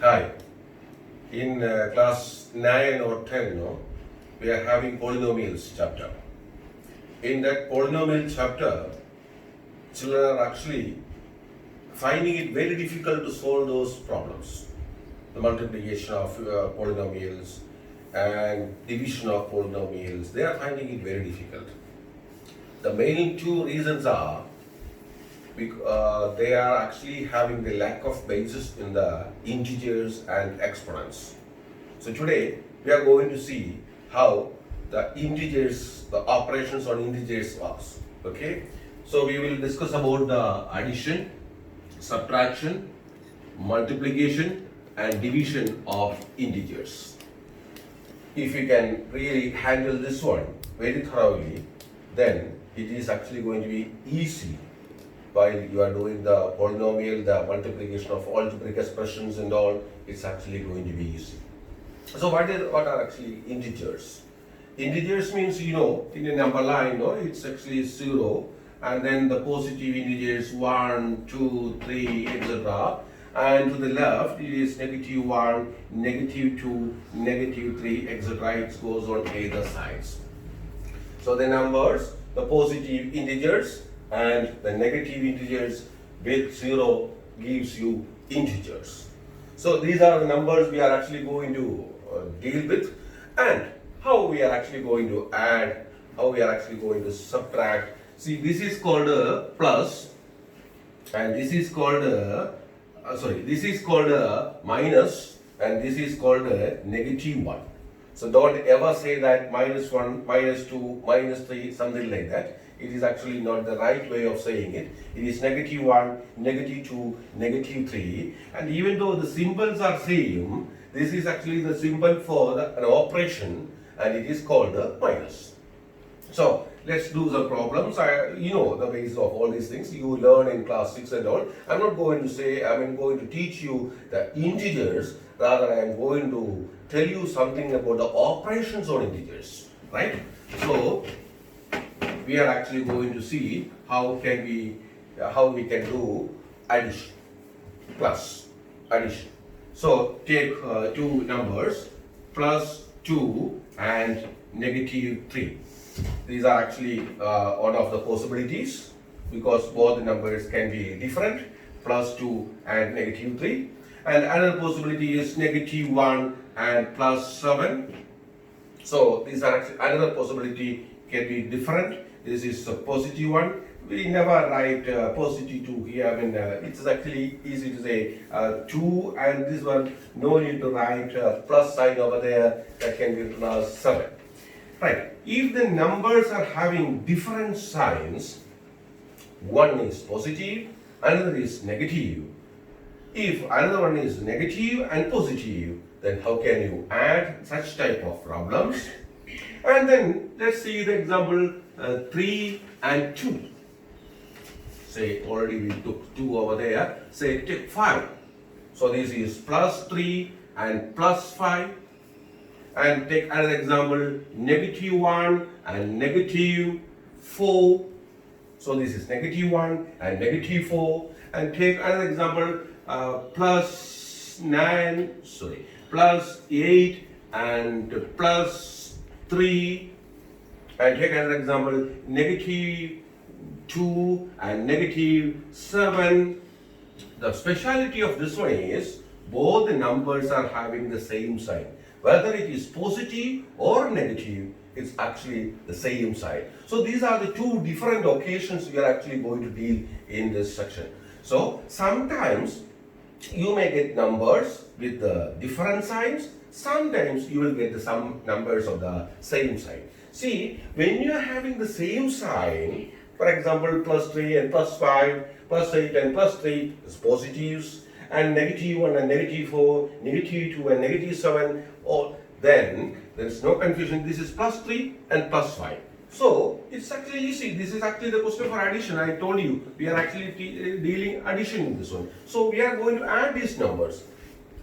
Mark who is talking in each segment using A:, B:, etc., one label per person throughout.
A: Hi. In class 9 or 10, no, we are having polynomials chapter. In that polynomial chapter, children are actually finding it very difficult to solve those problems. The multiplication of polynomials and division of polynomials, they are finding it very difficult. The main two reasons are they are actually having the lack of basis in the integers and exponents. So today we are going to see how the integers, the operations on integers works. Okay, so we will discuss about the addition, subtraction, multiplication and division of integers. If you can really handle this one very thoroughly, then it is actually going to be easy while you are doing the polynomial, the multiplication of algebraic expressions and all. It's actually going to be easy. So what are actually integers? Integers means, in a number line, it's actually 0, and then the positive integers 1, 2, 3, etc. And to the left it is -1, -2, -3, etc. It goes on either sides. So the numbers, the positive integers and the negative integers with 0 gives you integers. So these are the numbers we are actually going to deal with, and how we are actually going to add, how we are actually going to subtract. See, this is called a plus, and this is called a this is called a minus, and this is called a -1. So don't ever say that -1, -2, -3, something like that. It is actually not the right way of saying it. It is -1, -2, -3, and even though the symbols are same, this is actually the symbol for an operation, and it is called a minus. So let's do some problems. You know the ways of all these things. You learn in class 6 and all. I'm not going to say, I'm going to teach you the integers. Rather, I am going to tell you something about the operations on integers. Right? So we are actually going to see how we can do addition, plus addition. So take two numbers, plus 2 and -3. These are actually one of the possibilities, because both the numbers can be different, plus 2 and -3. And another possibility is -1 and plus 7. So these are actually, another possibility can be different. This is a positive one. We never write positive 2 here. I mean, it's actually easy to say 2, and this one, no need to write plus sign over there. That can be written as 7. Right. If the numbers are having different signs, one is positive, another is negative. If another one is negative and positive, then how can you add such type of problems? And then let's see the example 3 and 2. Say already we took 2 over there. Say take 5. So this is plus 3 and plus 5. And take another example, -1 and -4. So this is -1 and -4. And take another example, plus 8 and plus 3. And take another example, -2 and -7. The speciality of this one is both the numbers are having the same sign. Whether it is positive or negative, it's actually the same sign. So these are the two different occasions we are actually going to deal in this section. So sometimes you may get numbers with the different signs. Sometimes you will get some numbers of the same sign. See, when you are having the same sign, for example, plus 3 and plus 5, plus 8 and plus 3 is positives, and -1 and -4, -2 and -7, then there is no confusion. This is plus 3 and plus 5. So it's actually easy. This is actually the question for addition. I told you we are actually dealing addition in this one. So we are going to add these numbers.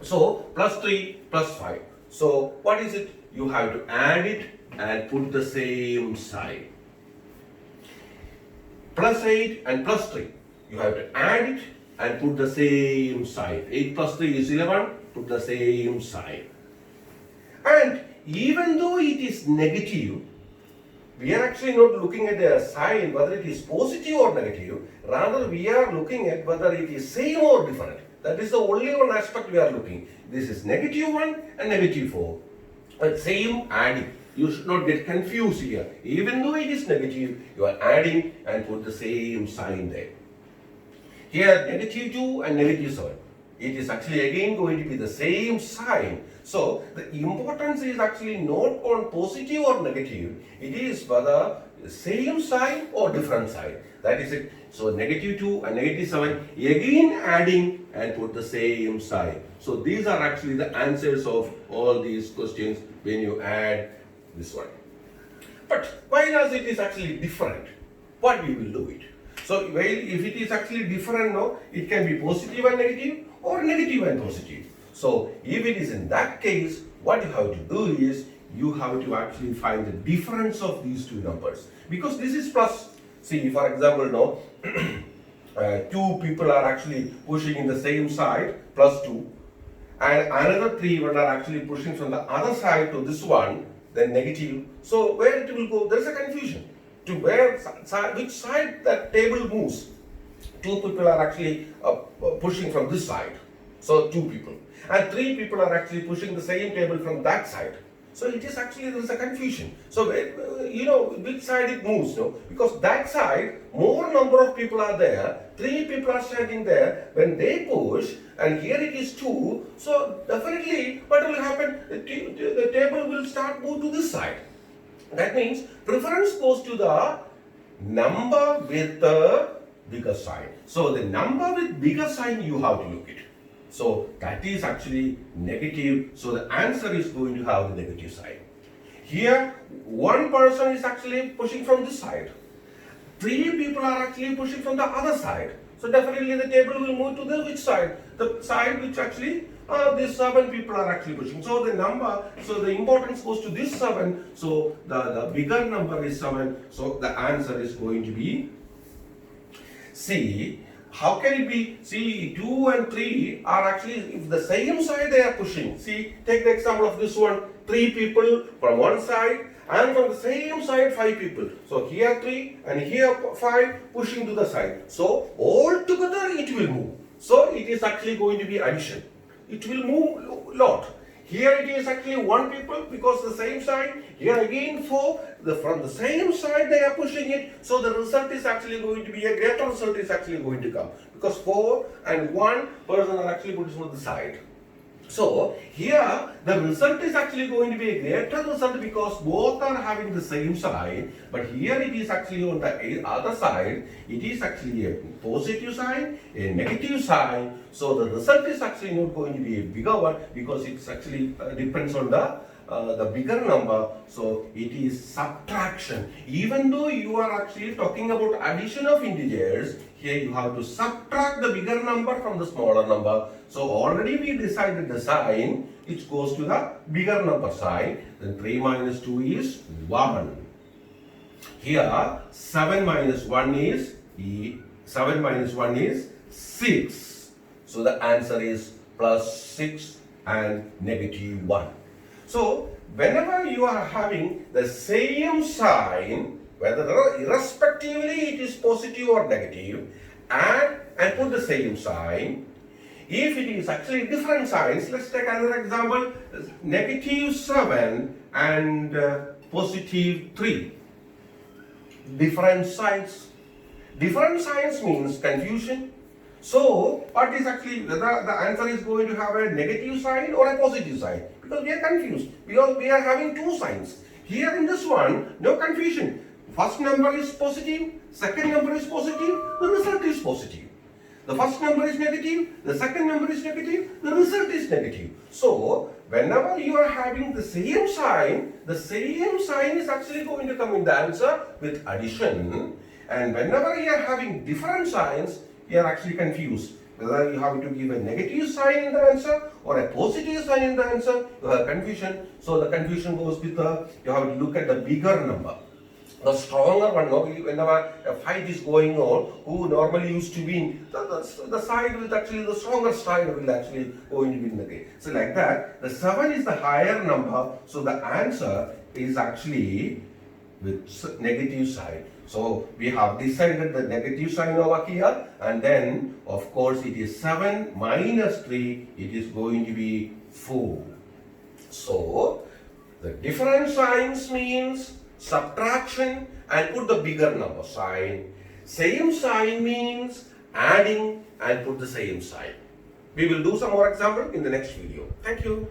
A: So plus 3 plus 5. So what is it? You have to add it and put the same sign. Plus 8 and plus 3. You have to add it and put the same sign. 8 plus 3 is 11, put the same sign. And even though it is negative, we are actually not looking at the sign whether it is positive or negative. Rather, we are looking at whether it is same or different. That is the only one aspect we are looking. This is negative 1 and negative 4. But same adding. You should not get confused here. Even though it is negative, you are adding and put the same sign there. Here, negative 2 and negative 7. It is actually again going to be the same sign. So, the importance is actually not on positive or negative. It is whether same sign or different sign. That is it. So, negative 2 and negative 7, again adding and put the same sign. So, these are actually the answers of all these questions when you add this one. But while as it is actually different, what we will do it? So, while if it is actually different now, it can be positive and negative or negative and positive. So, if it is in that case, what you have to do is, you have to actually find the difference of these two numbers. Because this is plus. See, for example, now, 2 people are actually pushing in the same side, plus 2. And another 3 are actually pushing from the other side to this one, then negative. So, where it will go, there is a confusion. To where, which side that table moves. 2 people are actually pushing from this side. So 2 people. And 3 people are actually pushing the same table from that side. So it is actually, there is a confusion. So, you know, which side it moves, no? Because that side, more number of people are there. 3 people are standing there. When they push, and here it is 2, so definitely what will happen? The table will start move to this side. That means preference goes to the number with the bigger sign. So the number with bigger sign you have to look at. So that is actually negative. So the answer is going to have the negative sign. Here, one person is actually pushing from this side. 3 people are actually pushing from the other side. So definitely the table will move to the which side? The side which actually these 7 people are actually pushing. So the number, so the importance goes to this 7. So the bigger number is 7. So the answer is going to be C. How can it be? See, 2 and 3 are actually, if the same side they are pushing. See, take the example of this one. 3 people from one side and from the same side 5 people. So here 3 and here 5 pushing to the side. So all together it will move. So it is actually going to be addition. It will move lot. Here it is actually 1 people because the same side. Here again 4. From the same side they are pushing it. So the result is actually going to be a greater result is actually going to come. Because 4 and 1 person are actually pushing on the side. So here the result is actually going to be a greater result because both are having the same sign. But here it is actually on the other side. It is actually a positive sign, a negative sign. So the result is actually not going to be a bigger one because it's actually depends on the bigger number. So it is subtraction. Even though you are actually talking about addition of integers, here you have to subtract the bigger number from the smaller number. So already we decided the sign, it goes to the bigger number sign. Then 3 minus 2 is 1. Here 7 minus 1 is 6. So the answer is plus 6 and negative 1. So whenever you are having the same sign, whether irrespectively it is positive or negative, and put the same sign. If it is actually different signs, let's take another example, negative 7 and positive 3. Different signs. Different signs means confusion. So, what is actually, whether the answer is going to have a negative sign or a positive sign? Because we are confused, because we are having 2 signs. Here in this one, no confusion. First number is positive, second number is positive, the result is positive. The first number is negative, the second number is negative, the result is negative. So, whenever you are having the same sign is actually going to come in the answer with addition. And whenever you are having different signs, you are actually confused. Whether you have to give a negative sign in the answer or a positive sign in the answer, you have confusion. So the confusion goes with you have to look at the bigger number. The stronger one, no, whenever a fight is going on, who normally used to win, the side with actually the stronger side will actually going to win the game. So like that, the 7 is the higher number, so the answer is actually with negative side. So we have decided the negative sign over here, and then of course it is 7 minus 3, it is going to be 4. So the different signs means subtraction and put the bigger number sign. Same sign means adding and put the same sign. We will do some more example in the next video. Thank you.